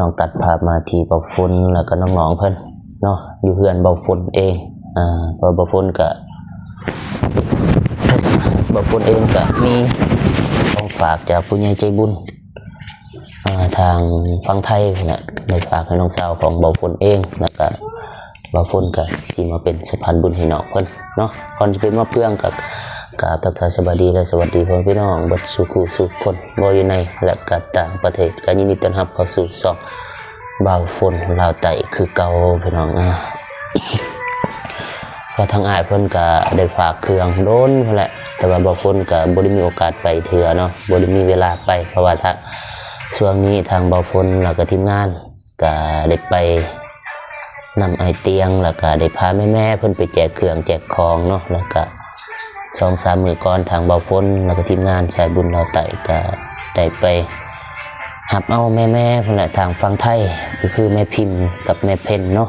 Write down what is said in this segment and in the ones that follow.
องตัดภาพมาที่เบาฝนแล้วก็น้องๆเพิ่นเนาะอยู่เฮือนเบาฝนเองพอเบาฝนก็เบาฝนเองก็มีต้องฝากจากผู้ใหญ่ใจบุญทางฝั่งไทยเนี่ยได้ฝากให้น้องสาวของเบาฝนเองแล้วก็เบาฝนก็สิมาเป็นสะพานบุญให้น้องเพิ่นเนาะก่อนจะเป็นมาเพื่องกับทักทายสวัสดีและสวัสดีพ่อพี่น้องบัดสุขุสุขคนบ่อยู่ในและก็ต่างประเทศก็ยินดีต้อนรับเข้าสู่ช่องเบาฝนลาวไต่คือเก่าพี่น้องก็ทางอ้ายเพิ่นก็ได้ฝากเครื่องโดนแหละแต่ว่าเบาฝนก็บ่ได้มีโอกาสไปเทื่อเนาะบ่ได้มีเวลาไปเพราะว่าถ้าช่วงนี้ทางเบาฝนแล้วก็ทีมงานก็ได้ไปนำไอเตียงแล้วก็ได้พาแม่ๆเพิ่นไปแจกเครื่องแจกของเนาะแล้วก็2-3 มื้อก่อนทางเบาฝนแล้วก็ทีมงานสายบุญลาวไต่ก็ได้ไปหับเอาแม่ๆเพิ่นแหละทางฝั่งไทยก็คือแม่พิมพ์กับแม่เพ็ญเนาะ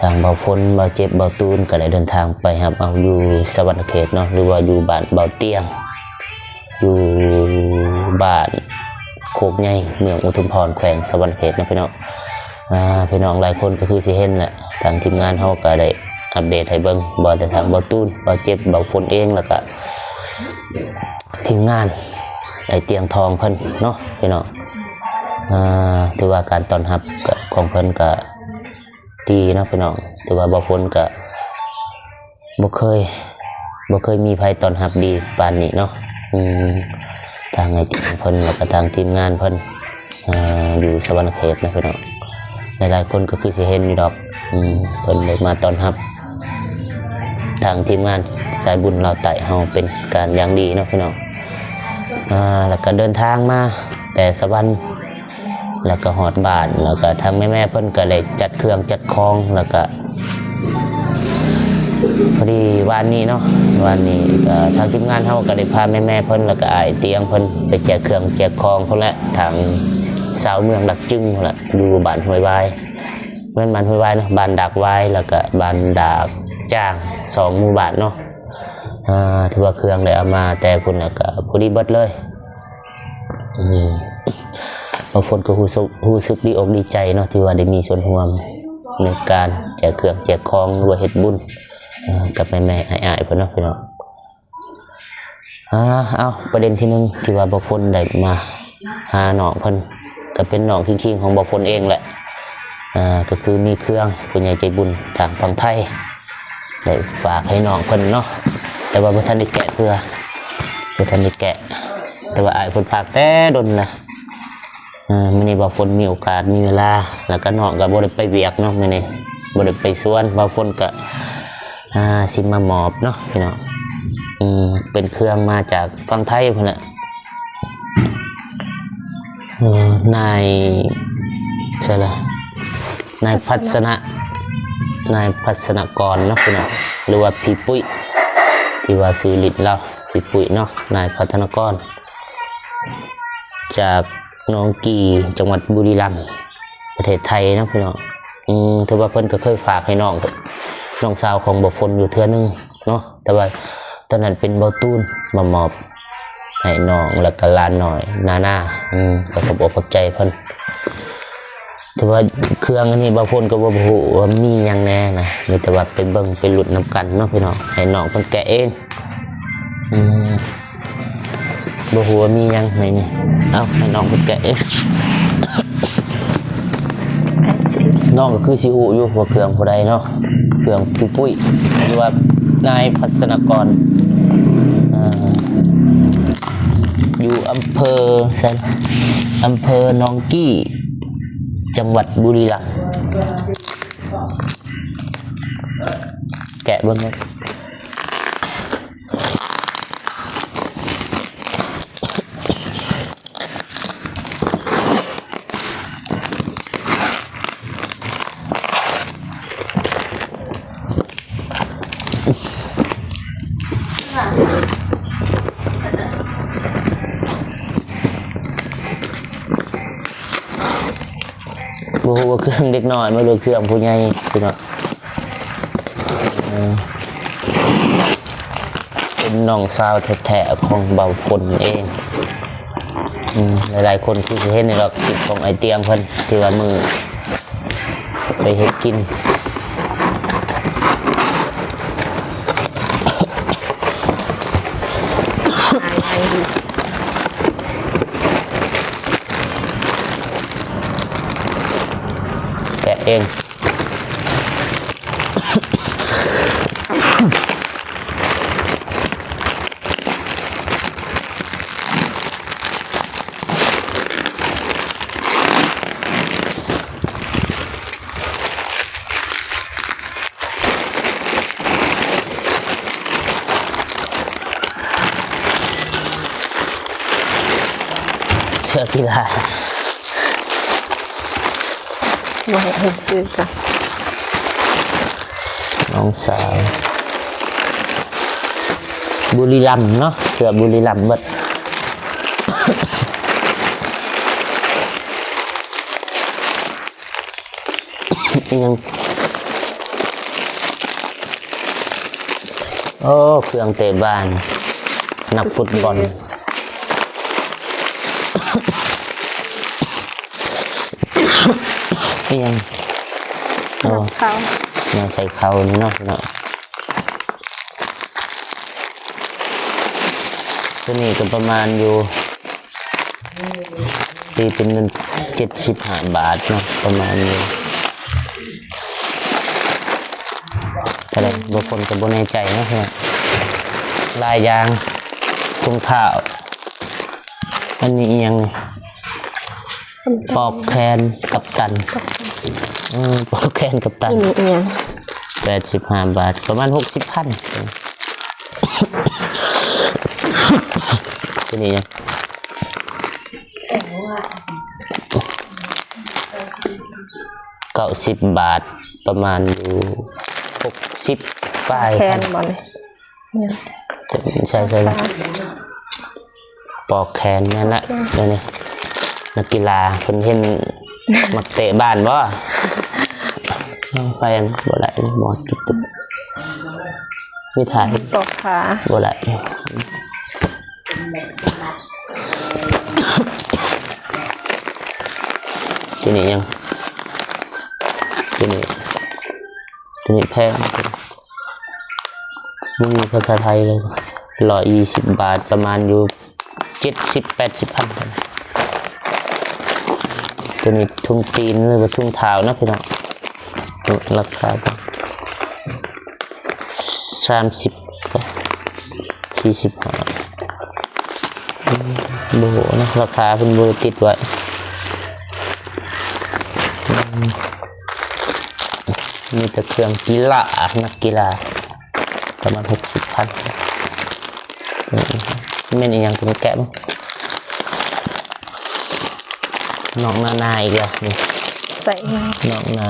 ทางเบาฝนเบาเจ็บเบาตูนก็ได้เดินทางไปหับเอาอยู่สวรรณเขตเนาะหรือว่าอยู่บ้านเบาเตียงอยู่บ้านโคกใหญ่เมืองอุทุมพรแขวงสวรรณเขตนะพี่น้องพี่น้องหลายคนก็คือสิเห็นแหละทางทีมงานเฮาก็ได้อัปเดตให้เบิ่งบ่แต่ทางเบาตูนเบาเจ็บเบาฝนเองแล้วก็ทีมงานไอเตียงทองเพิ่นเนาะพี่น้องถือว่าการต้อนรับของเพิ่นก็ดีนะพี่น้องถือว่าเบาฝนก็บ่เคยมีภัยต้อนรับดีปานนี้เนาะทางไอเตียงเพิ่นแล้วก็ทางทีมงานเพิ่นอยู่สวรรณเขตนะพี่น้องหลายๆคนก็คือสิเห็นอยู่ดอกเพิ่นได้มาต้อนรับทางทีมงานสายบุญลาวไต่เฮาเป็นการอย่างดีเนาะพี่น้องแล้วก็เดินทางมาแต่สวรรค์แล้วก็หอดบ้านแล้วก็ทางแม่ๆเพิ่นก็เลยจัดเครื่องจัดของแล้วก็พอดีวันนี้เนาะวันนี้ทางทีมงานเฮาก็ได้พาแม่ๆเพิ่นแล้วก็อ้ายเตียงเพิ่นไปแจกเครื่องแจกของเพิ่นแหละทางสาวเมืองดักจึงแหละอยู่บ้านห้วยวายแม่นบ้านห้วยวายเนาะบ้านดักวายแล้วก็บ้านดักจ้าง2 หมู่บ้านเนาะถือว่าเครื่องได้เอามาแต่พุ่นแล้วก็พอดีเบิดเลยบางคนก็รู้สึกดีอกดีใจเนาะที่ว่าได้มีส่วนร่วมในการแจกเครื่องแจกของหรือว่าเฮ็ดบุญกับแม่ๆอ้ายๆเพิ่นเนาะพี่น้องเอาประเด็นที่1ที่ว่าบางคนได้มาหาน้องเพิ่นก็เป็นน้องคิงๆของบางคนเองแหละก็คือมีเครื่องผู้ใหญ่ใจบุญทางฝั่งไทยได้ฝากให้น้องเพิ่นเนาะแต่ว่าบ่ทันได้แกะเพื่อบ่ทันได้แกะแต่ว่าอ้ายเพิ่นฝากแต่ดนล่ะมื้อนี้บ่ฝนมีโอกาสมีเวลาแล้วก็น้องก็บ่ได้ไปเวียกเนาะมื้อนี้บ่ได้ไปสวนบ่ฝนก็สิมามอบเนาะพี่น้องเป็นเครื่องมาจากฝั่งไทยพุ่นน่ะนายใช่ล่ะนายพัฒนกรเนาะพี่น้องหรือว่าพี่ปุ้ยที่ว่าซื้อลิตเราพี่ปุ้ยเนาะนายพัฒนกรจากน้องกีจังหวัดบุรีรัมย์ประเทศไทยนะพี่น้องถือว่าเพิ่นก็เคยฝากให้น้องสาวของบ่ฝนอยู่เทื่อนึงเนาะแต่ว่าตอนนั้นเป็นเบาตูนมามอบให้น้องแล้วก็หลานหน่อยนาก็ขอบอกขอบใจเพิ่นแต่ว่าเครื่องอันนี้บางคนก็บ่ฮู้ว่ามีหยังแน่นะมีแต่ว่าไปเบิ่งไปหลุดน้ำกันเนาะพี่น้องให้น้องเพิ่นแกะเองบ่ฮู้ว่ามีหยังในนี้เอาให้น้องเพิ่นแกะเองน้องก็คือสิฮู้อยู่ว่าเครื่องผู้ใดเนาะเครื่องพี่ปุ้ยหรือว่านายพัฒนกรอยู่อำเภอหนองกี้จังหวัดบุรีรัมย์แกะเบิ่งเลยบ่ฮู้ว่าเครื่องเด็กน้อยบ่รู้เครื่องผู้ใหญ่พี่น้องเป็นน้องสาวแท้ๆของเบาฝนเอง หลายๆคนที่เห็นในเราคลิปของไอเตียงเพิ่นที่ว่ามือไปเฮ็ดกินแกะเองเชือกกีฬา มาให้เห็นซื้อกัน น้องสาวบุรีรัมย์เนาะเสือบุรีรัมย์เบิด ยังโอ้เครื่องเตะบ้านนักฟุตบอลยัง สำหรับเขา ยังใส่เขานี่เนาะตัวนี้ก็ประมาณอยู่ตีเป็นเงิน75 บาทเนาะประมาณนี้อะไรบางคนก็บ่แน่ใจนะเพื่อนลายยางถุงเท้าอันนี้อีหยังนี่ปอกแขนกัปตันปอกแขนกัปตัน อินเอียง 85 บาทประมาณ60,000ตัวนี้ยัง90 บาทประมาณอยู่60ป้าย แคนบอลเนี่ย ใช่ปอกแขนนั่นแหละเดี๋ยวนี้นักกีฬาคนเห็นมักเตะบ้านบ่ไปบ่ได้บอลจุดไม่ถ่าย ตอกขา บ่ได้ทีนี้ยังทีนี้แพงไม่มีภาษาไทยเลย120 บาทประมาณอยู่70-80 พันตัวนี้ทุ่งตีนหรือว่าทุ่งเท้านะพี่น้องราคา30-45โบนะราคาเป็นโบติดไว้มีแต่เครื่องกีฬานักกีฬาประมาณ60,000ไม่นี่ยังเป็นแกะมั้งน้องนาอีกแล้วนี่ ใส่ น้องนา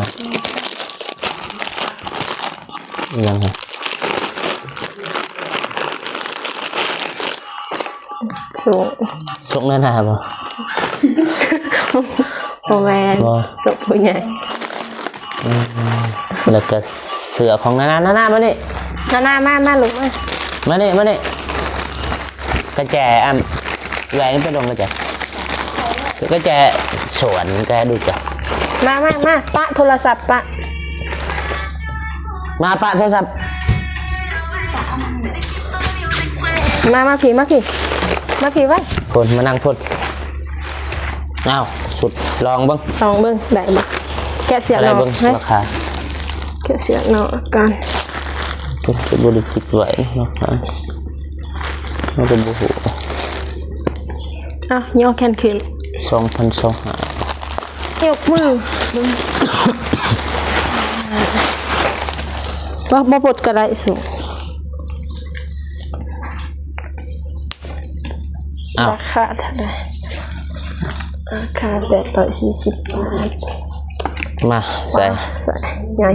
ยังไง สูง สุกนาป่ะ โมแมนสุกผู้ใหญ่ แล้วก็เสือของนามานี่ มาลุกมา มานี่กระแจแหวนไปลงกระแจกระแจสวนแกดูจ้ะ มาปะโทรศัพท์ปะ มาปะโทรศัพท์ มาผีไว้ พ่นมานั่งพ่นอ้าวสุดลองบ้าง ลองเบิ้งได้บ่แกะเสียง อะไร เนาะ บ้าง เฮ้ย ราคา แกะเสียงเนาะกัน จะบริสุทธิ์ไว้นะครับน่าจะบูหู ย่อแขนขึ้น 2,200 ยกมือว่าบ่ปลดก็ได้สูง อ้าว ราคาเท่าไหร่ราคา840 บาท มาใส่ ใหญ่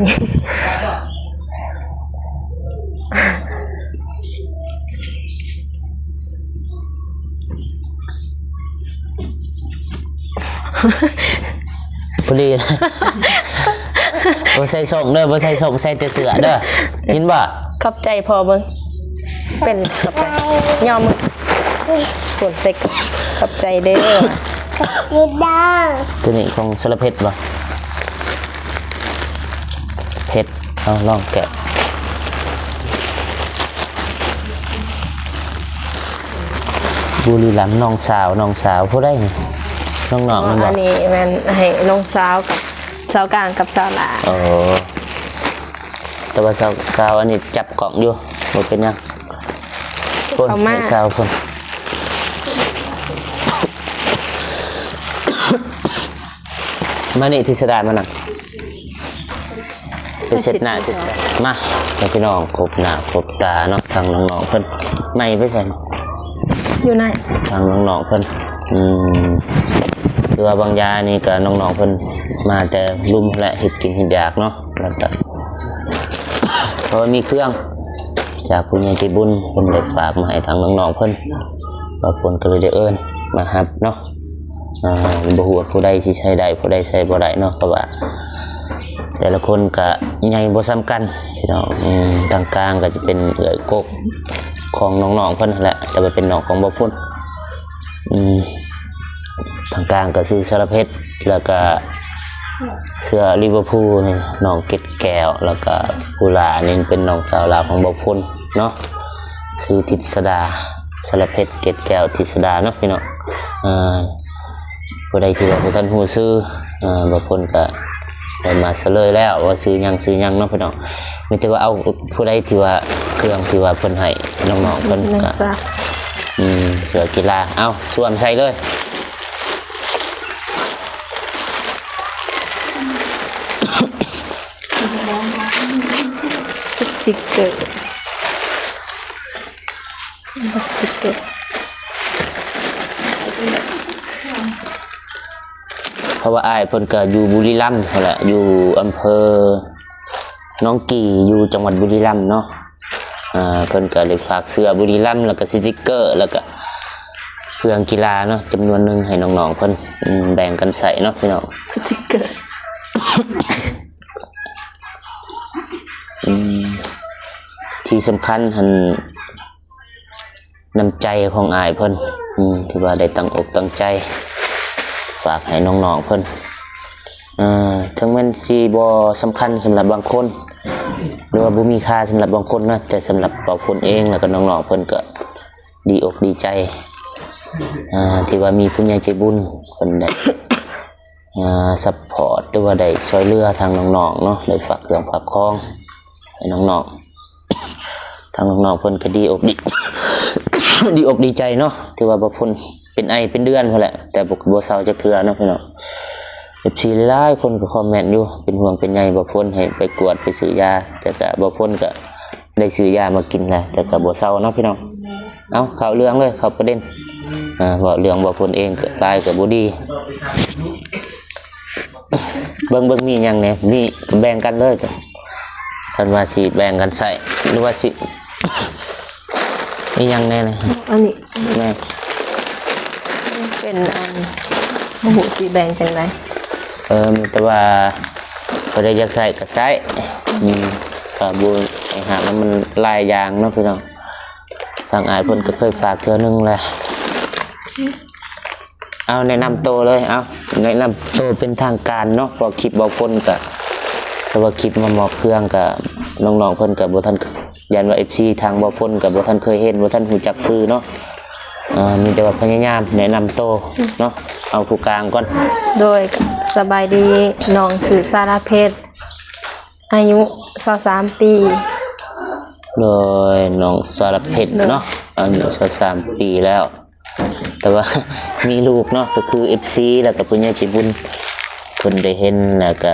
พอดีบ่ใส่ส่งเด้อบ่ใส่ส่งใส่แต่เสื้อเด้อยินบ่ ขอบใจพอเบิ้งเป็นขอบใจยอมมือ ฝนใส่ขอบใจเด้อ ยืดด้า ตัวนี้ของสารเพชรบ่เพชรเอาลองแกะบุรีรัมย์น้องสาวผู้ได้นี่น้องๆมันบ อั อก นนี้มันให้น้องสาวกับสาวกลางกับสาวหลา โอ้แต่ว่าสาวอันนี้จับกล่องอยู่บ่เป็นหยังคน เอามา สาวคนมานี่ที่สดามานั่งไปเช็ดหน้าเช็ดตามาให้พี่น้องครบหน้าครบตาเนาะทางน้องๆเพิ่นไม่ไปใส่ อยู่ไหน ทางน้องๆเพิ่นคือว่าบางยานี่ก็น้องๆเพิ่นมาแต่ลุ่มและเฮ็ดกินเฮ็ดอยากเนาะแล้วก็เพราะว่ามีเครื่องจากผู้ใหญ่ใจบุญเพิ่นได้ฝากมาให้ทางน้องๆเพิ่นบางคนก็เลยจะเอิ้นมารับเนาะบ่ฮู้ว่าผู้ใดสิใช้ได้ผู้ใดใช้บ่ได้เนาะเพราะว่าแต่ละคนก็ใหญ่บ่ซ้ำกันพี่น้องทางกลางก็จะเป็นเอื้อยกกของน้องๆเพิ่นนั่นแหละแต่ว่าเป็นน้องของบ่ฟุ้นทางกลางก็ซื้อสารเพชรแล้วก็เสื้อลิเวอร์พูลนี่น้องเกตแก้วแล้วก็ผู้หลานี่เป็นน้องสาวลาวของบ่ฟุ้นเนาะซื้อทิศดาสารเพชรเกตแก้วทิศดาเนาะพี่น้องผู้ใดที่ว่าบ่ทันฮู้ซื้อบางคนก็ได้มาเฉลยแล้วว่าซื้อหยังเนาะพี่น้องมีแต่ว่าเอาผู้ใดที่ว่าเครื่องที่ว่าเพิ่นให้น้องๆเพิ่น น้อง ก็ สาว เสือกีฬาเอาสวมใส่เลย สติ๊กเกอร์สติ๊กเกอร์ เพราะว่าอ้ายเพิ่นก็อยู่บุรีรัมย์นั่นแหละอยู่อำเภอหนองกี่อยู่จังหวัดบุรีรัมย์เนาะเพิ่นก็เลยฝากเสื้อบุรีรัมย์แล้วก็สติ๊กเกอร์แล้วก็เครื่องกีฬาเนาะจำนวนหนึงให้น้องๆเพิ่นแบ่งกันใส่เนาะพี่น้อง สติ๊กเกอร์ ที่สำคัญหันน้ำใจของอ้ายเพิ่นที่ว่าได้ตั้งอกตั้งใจฝากให้น้องๆเพิ่นถึงแม้นสิบ่สำคัญสำหรับบางคนหรือว่าบ่มีค่าสำหรับบางคนนะแต่สำหรับเราคนเองแล้วก็น้องๆเพิ่นก็ดีอกดีใจที่ว่ามีผู้ใหญ่ใจบุญเพิ่นได้ซัพพอร์ตหรือว่าได้ช่วยเหลือทางน้องๆเนาะได้ฝากเครื่องฝากของให้น้องๆทางน้องๆเพิ่นก็ดีอกดี ดีอกดีใจเนาะที่ว่าบ่พ้นเป็นไอเป็นเดือนพุ่นแหละแต่บ่เซาจักเทื่อเนาะพี่น้องFC หลายคนก็คอมเมนต์อยู่เป็นห่วงเป็นใยบ่พ้นให้ไปกวดไปซื้อยาแต่ก็บ่พ้นก็ได้ซื้อยามากินแหละแต่ก็บ่เซาเนาะพี่น้องเอาเข้าเรื่องเลยเข้าประเด็นเว้าเรื่องบ่พ้นเองก็หลายก็บ่ดีเบิ่งมีหยังแหน่มีก็แบ่งกันเลยก็คันว่าสิแบ่งกันใช้หรือว่าสิมีหยังแน่นะ อันนี้ แม่ เป็นมหูสีแบงจังไร มีแต่ว่าพอได้อยากใส่ก็ใส่ก็บ่ไอ้หามันหลายอย่างเนาะพี่น้องทางอ้ายเพิ่นก็เคยฝากเทื่อนึงแหละเอาแนะนำตัวเลยเอาแนะนำตัวเป็นทางการเนาะพอคลิปบอกคนก็แต่ว่าคลิปมามอบเครื่องก็น้องๆเพิ่นก็บ่ทันยันว่า FC ทางบ่ฝนก็บ่ทันเคยเห็นบ่ทันรู้จักชื่อเนาะมีแต่ว่าพยายามแนะนำตัวเนาะเอาผู้กลางก่อน โดยสบายดีน้องสื่อสารเพชรอายุ23 ปี โดยน้องสารเพชรเนาะอายุ23ปีแล้ว แต่ว่า มีลูกเนาะก็คือ FC แล้วก็ผู้ใหญ่ใจบุญเพิ่นได้เห็นแล้วก็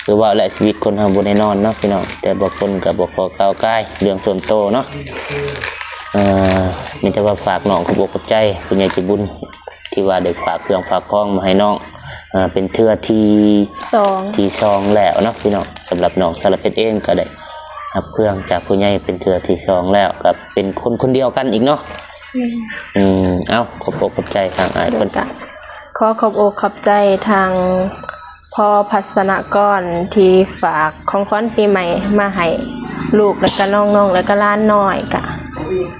คือว่าและชีวิตคนเฮาบ่แน่นอนเนาะพี่น้องแต่บางคนก็บ่ขอก้าวกายเรื่องส่วนตัวเนาะมีแต่ว่าฝากน้องขอบอกขอบใจผู้ใหญ่ใจบุญที่ว่าได้ฝากเครื่องฝากของมาให้น้องเป็นเทื่อที่ 2แล้วเนาะพี่น้องสำหรับน้องสารเพชรเองก็ได้รับเครื่องจากผู้ใหญ่เป็นเทื่อที่ 2แล้วก็เป็นคนเดียวกันอีกเนาะเอ้าขอบอกขอบใจทางอ้ายเพิ่น ขอขอบอกขอบใจทางพ่อพัฒนากรที่ฝากของขวัญปีใหม่มาให้ลูกและก็น้องๆและก็หล้านน้อยกะ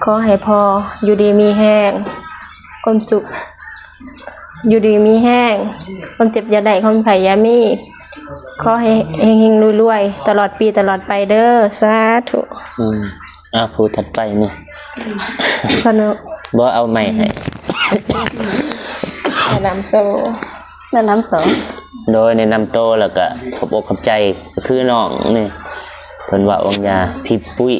ขอให้พ่ออยู่ดีมีแห้ง ความสุขอยู่ดีมีแห้งความเจ็บอย่าได้ความไผ่อยามีขอให้เฮงๆรวยๆตลอดปีตลอดไปเด้อสาธุ ผู้ถัดไปนี่ สนุก บ่เอาใหม่ให้ แนะนำตัว แนะนำต่อ โดยแนะนำโตวแล้วก็ขอบอกขอบใจก็คือน้องนี่เพิ่นว่าองค์ยาพี่ปุ้ย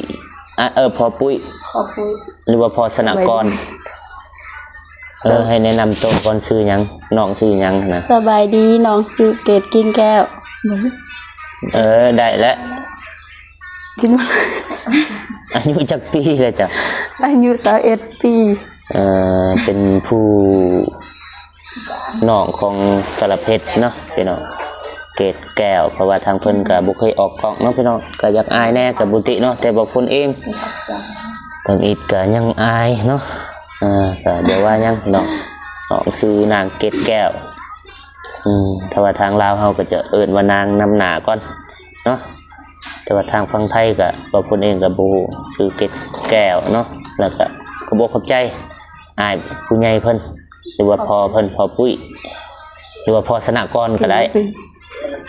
พอปุ้ย ขอบคุณ หรือว่าพอสนกรให้แนะนำตัวก่อนชื่อหยังน้องชื่อหยังนะ สบายดีน้องซื้อเกตกิ้งแก้ว ได้แล้ว จินว่า อายุจักปีแล้วจ้ะ อายุ21 ปี เป็นผู้น้องของสารเพชรเนาะพี่น้องเกตแก้วเพราะว่าทางเพิ่นก็บ่เคยออกกล้องเนาะพี่น้องก็อยากอายแน่กับบุติเนาะแต่บอกคนเองทางอีกก็ยังอายเนาะก็เดี๋ยวว่ายังน้องชื่อนางเกตแก้วถ้าว่าทางลาวเฮาก็จะเอิ้นว่านางนำหน้าก่อนเนาะแต่ว่าทางฝั่งไทยก็บอกคนเองก็บ่ฮู้ชื่อเกตแก้วเนาะแล้วก็ขอบอกขอบใจอายผู้ใหญ่เพิ่นหรือว่าพอเพิ่นพอปุ้ยหรือว่าพอสนกรก็ได้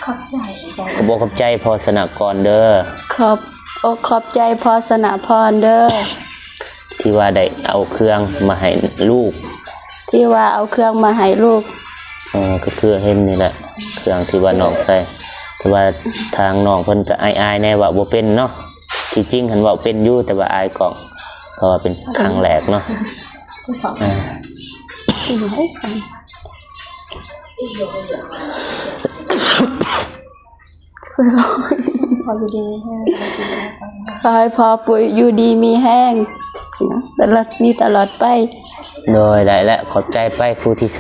ขอบอกขอบใจพอสนกรเด้อ ขอบอกขอบใจพอสนะพรเด้อ ที่ว่าได้เอาเครื่องมาให้ลูก ที่ว่าเอาเครื่องมาให้ลูก ก็คือเห็นนี่แหละเครื่องที่ว่าน้องใส่แต่ว่าทางน้องเพิ่นก็อายๆแน่ว่าบ่เป็นเนาะที่จริงหันว่าเป็นอยู่แต่ว่าอายกล่องเพราะว่าเป็นครั้งแรกเนาะ พออยู่ดีแห้ง ขอให้พอปุ๋ยอยู่ดีมีแห้งตลอดนี้ตลอดไป โดยได้และขอบใจไปผู้ที่3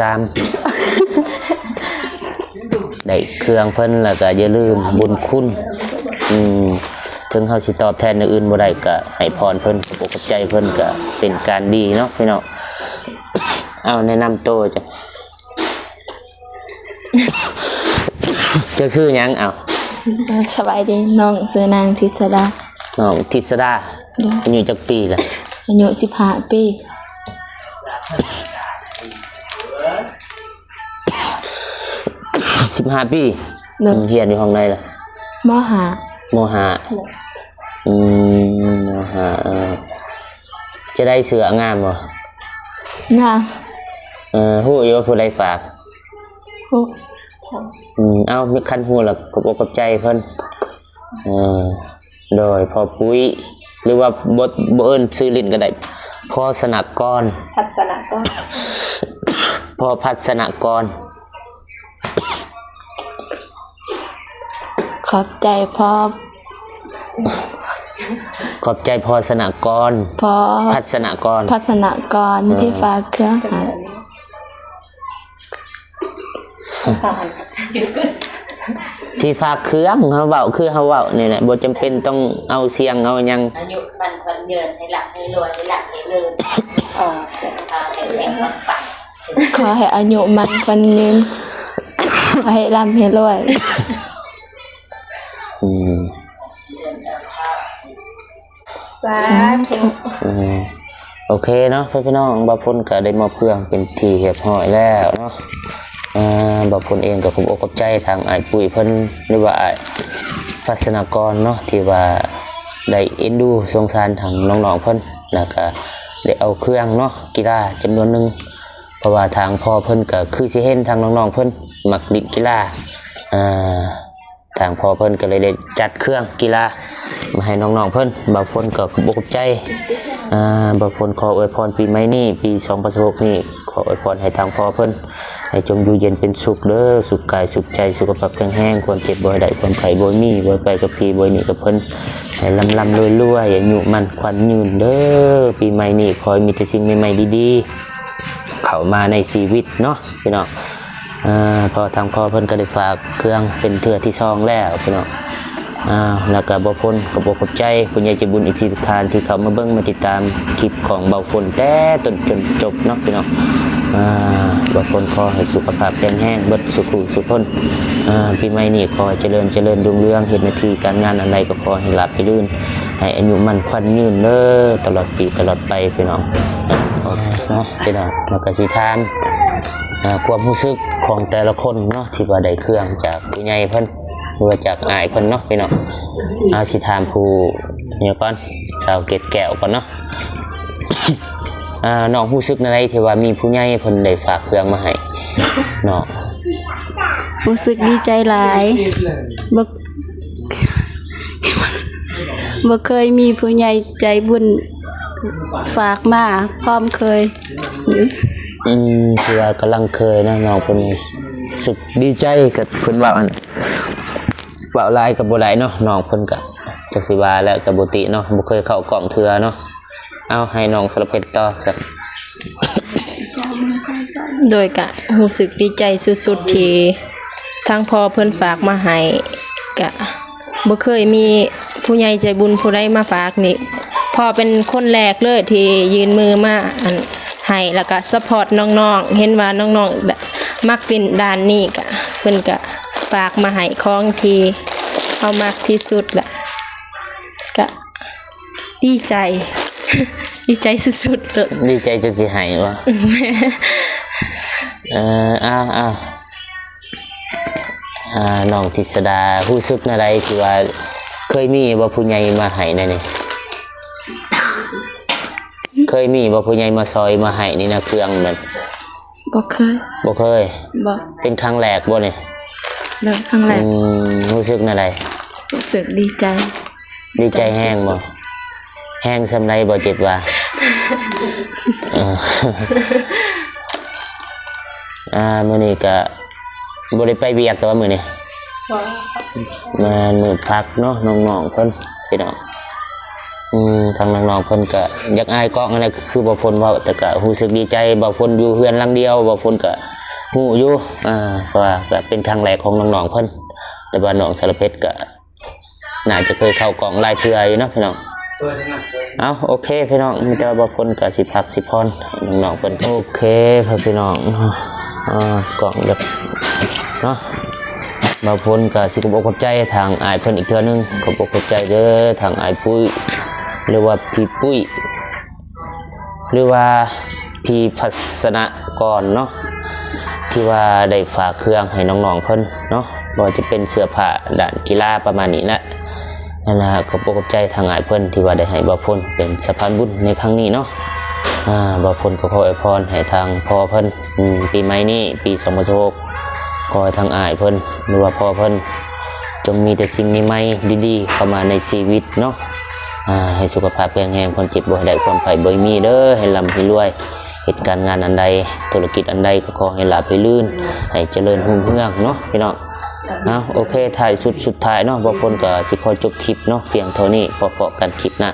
ได้เครื่องเพิ่นแล้วก็อย่าลืมบุญคุณถึงเฮาสิตอบแทนอย่างอื่นบ่ได้ก็ให้พรเพิ่นขอบใจเพิ่นก็เป็นการดีเนาะพี่น้องเอาแนะนำตัวจ้ะ จะชื่อหยังเอา สบายดีน้องซื้อนางทิศดา น้องทิศดาอายุจักปีล่ะ อายุ15 ปี 15 ปี หนึ่ง เรียนอยู่ห้องใดล่ะ มหาม ห้าจะได้เสื้องามบ่ นาง ฮู้อยู่ว่าผู้ใดฝาก ผู้ เอามีคันฮู้ล่ะขอบอกขอบใจเพิ่นโดยพอปุ้ยหรือว่าบ่เอิ้นชื่อลิ้นก็ได้พอสนกร พัฒนาก็ พอพัฒนกร ขอบใจพ่อ ขอบใจพอสนกร พ่อ พัฒนกร พัฒนากรที่ฝากเครื่องหา ที่ฝากเครื่องเฮาเว้าคือเฮาเว้านี่แหละบ่จำเป็นต้องเอาเสียงเอาหยัง อายุมันคนเยินให้หลับให้รวยให้หลับให้เลิศให้แข็งมันฝัง ขอให้อายุมันคนยืนขอให้ร่ำให้รวย สาธุ โอเคเนาะพี่น้องบ่าวพลก็ได้มอบเครื่องเป็นที่เรียบร้อยแล้วเนาะบ่าวพลเองก็ขอบอกขอบใจทางอ้ายปุ้ยเพิ่นหรือว่าอ้ายพัฒนากรเนาะที่ว่าได้เอ็นดูสงสารทางน้องๆเพิ่นแล้วก็ได้เอาเครื่องเนาะกีฬาจำนวนหนึงเพราะว่าทางพ่อเพิ่นก็คือสิเห็นทางน้องๆเพิ่นมักเล่นกีฬาทางพ่อเพิ่นก็เลยได้จัดเครื่องกีฬามาให้น้องๆเพิ่นบางคนก็บ่เข้าใจบางคนขออวยพรปีใหม่นี้ปี2016นี้ขออวยพรให้ทางพ่อเพิ่นให้จงอยู่เย็นเป็นสุขเด้อสุขกายสุขใจสุขภาพแข็งแรงความเจ็บบ่ให้ได้ความไข้บ่มีบ่ไปกับพี่บ่หนีกับเพิ่นให้ลำๆรวยๆอายุมั่นขวัญยืนเด้อปีใหม่นี้ขอให้มีแต่สิ่งใหม่ๆดีๆเข้ามาในชีวิตเนาะพี่น้องพอทางพ่อเพิ่นก็ได้ฝากเครื่องเป็นเทื่อที่2แล้วพี่น้องแล้วก็บ่าวพลก็บ่ขอบใจผู้ใหญ่ใจบุญอีกทุกท่านที่เข้ามาเบิ่งมาติดตามคลิปของบ่าวพลแต่ต้นจนจบเนาะพี่น้องบ่าวพลขอให้สุขภาพแข็งแรงเบิดสุขสุขพ้นปีใหม่นี้ขอให้เจริญรุ่งเรืองเฮ็ดหน้าที่การงานอะไรก็ขอให้ราบรื่นให้อายุมั่นขวัญยืนเด้อตลอดปีตลอดไปพี่น้อง เนาะพี่น้องแล้วก็สิถามความรู้สึกของแต่ละคนเนาะที่ว่าได้เครื่องจากผู้ใหญ่เพิ่นหรือว่าจากอ้ายเพิ่นเนาะพี่น้องเอาสิถามผู้เนี่ยก่อนสาวเกตแก้วก่อนเนาะ น้องรู้สึกอะไรที่ว่ามีผู้ใหญ่เพิ่นได้ฝากเครื่องมาให้เนาะ รู้สึกดีใจหลายบ่บ่เคยมีผู้ใหญ่ใจบุญฝากมาพร้อมเคย คือว่ากำลังเคยนะน้องเพิ่นสุดดีใจกับเพิ่นว่าอันเว้าหลายกับบ่หลายเนาะน้องเพิ่นก็จักสิว่าแล้วก็บ่ติเนาะบ่เคยเข้ากล่องเทื่อเนาะเอาให้น้องสารเพชรต่อครับ โดยกะรู้สึกดีใจสุดๆที่ทางพ่อเพิ่นฝากมาให้กะบ่เคยมีผู้ใหญ่ใจบุญผู้ใดมาฝากนี่พ่อเป็นคนแรกเลยที่ยืนมือมาอันให้แล้วก็ซัพพอร์ตน้องๆเห็นว่าน้องๆมักเป็นด้านนี้กะเพิ่นก็ฝากมาให้ของที่เอามากที่สุดละก็ดีใจ ดีใจสุดๆเลย ดีใจจนสิหายวะ น้องทิศดารู้สึกอะไรที่ว่าเคยมีบ่ผู้ใหญ่มาให้นั่นนี่เคยมีบ่ผู้ใหญ่มาซอยมาให้นี่นะเครื่องมัน บ่เคย บ่เคย บ่ เป็นครั้งแรกบ่นี่ เริ่มครั้งแรก รู้สึกอะไร รู้สึกดีใจ ดีใจแห้งบ่แห้งสำไรบ่เจ็บว่า มื้อนี้ก็บ่ได้ไปเวียกตัวมื้อนี้มามื้อพักเนาะน้องๆเพิ่นพี่น้องทางน้องๆเพิ่นก็อยากอายกล้องอะไรคือบ่ฝนเว้าแต่ก็รู้สึกดีใจบ่ฝนอยู่เฮือนหลังเดียวบ่ฝนก็ฮู้อยู่เพราะว่าก็เป็นครั้งแรกของน้องๆเพิ่นแต่ว่าน้องสารเพชรก็น่าจะเคยเข้ากล่องหลายเทื่ออยู่เนาะพี่น้องเอาโอเคพี่น้องมีแต่บ่ฝนก็สิพักสิพรน้องๆเพิ่นโอเคพี่น้องกล่องแบบเนาะบ่ฝนก็สิขอบคุณใจทางอ้ายเพิ่นอีกเทื่อนึงขอบคุณใจเด้อทางอ้ายปุ้ยหรือว่าพี่ปุ้ยหรือว่าพี่พัฒนากรเนาะที่ว่าได้ฝากเครื่องให้น้องๆเพิ่นเนาะบ่จะเป็นเสื้อผ้าด้านกีฬาประมาณนี้นะนั่นนะขอบใจทางอ้ายเพิ่นที่ว่าได้ให้บ่ฝนเป็นสะพานบุญในครั้งนี้เนาะบ่ฝนก็ขออวยพรให้ทางพ่อเพิ่นปีใหม่นี้ปี2026ขอให้ทางอ้ายเพิ่นหรือว่าพ่อเพิ่นจงมีแต่สิ่งใหม่ๆดีๆเข้ามาในชีวิตเนาะให้สุขภาพแข็งแรงความเจ็บบ่ให้ได้ความไข้บ่มีเด้อให้ร่ำให้รวยเหตุการณ์งานอันใดธุรกิจอันใดก็ขอให้ราบให้ลื่นให้เจริญรุ่งเรืองเนาะพี่น้องโอเคถ่ายสุดท้ายเนาะบ่ฝนก็สิขอจบคลิปเนาะเพียงเท่านี้พอๆกันคลิปหน้า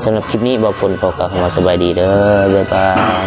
สำหรับคลิปนี้บ่ฝนขอกล่าวคำว่าสบายดีเด้อบ๊ายบาย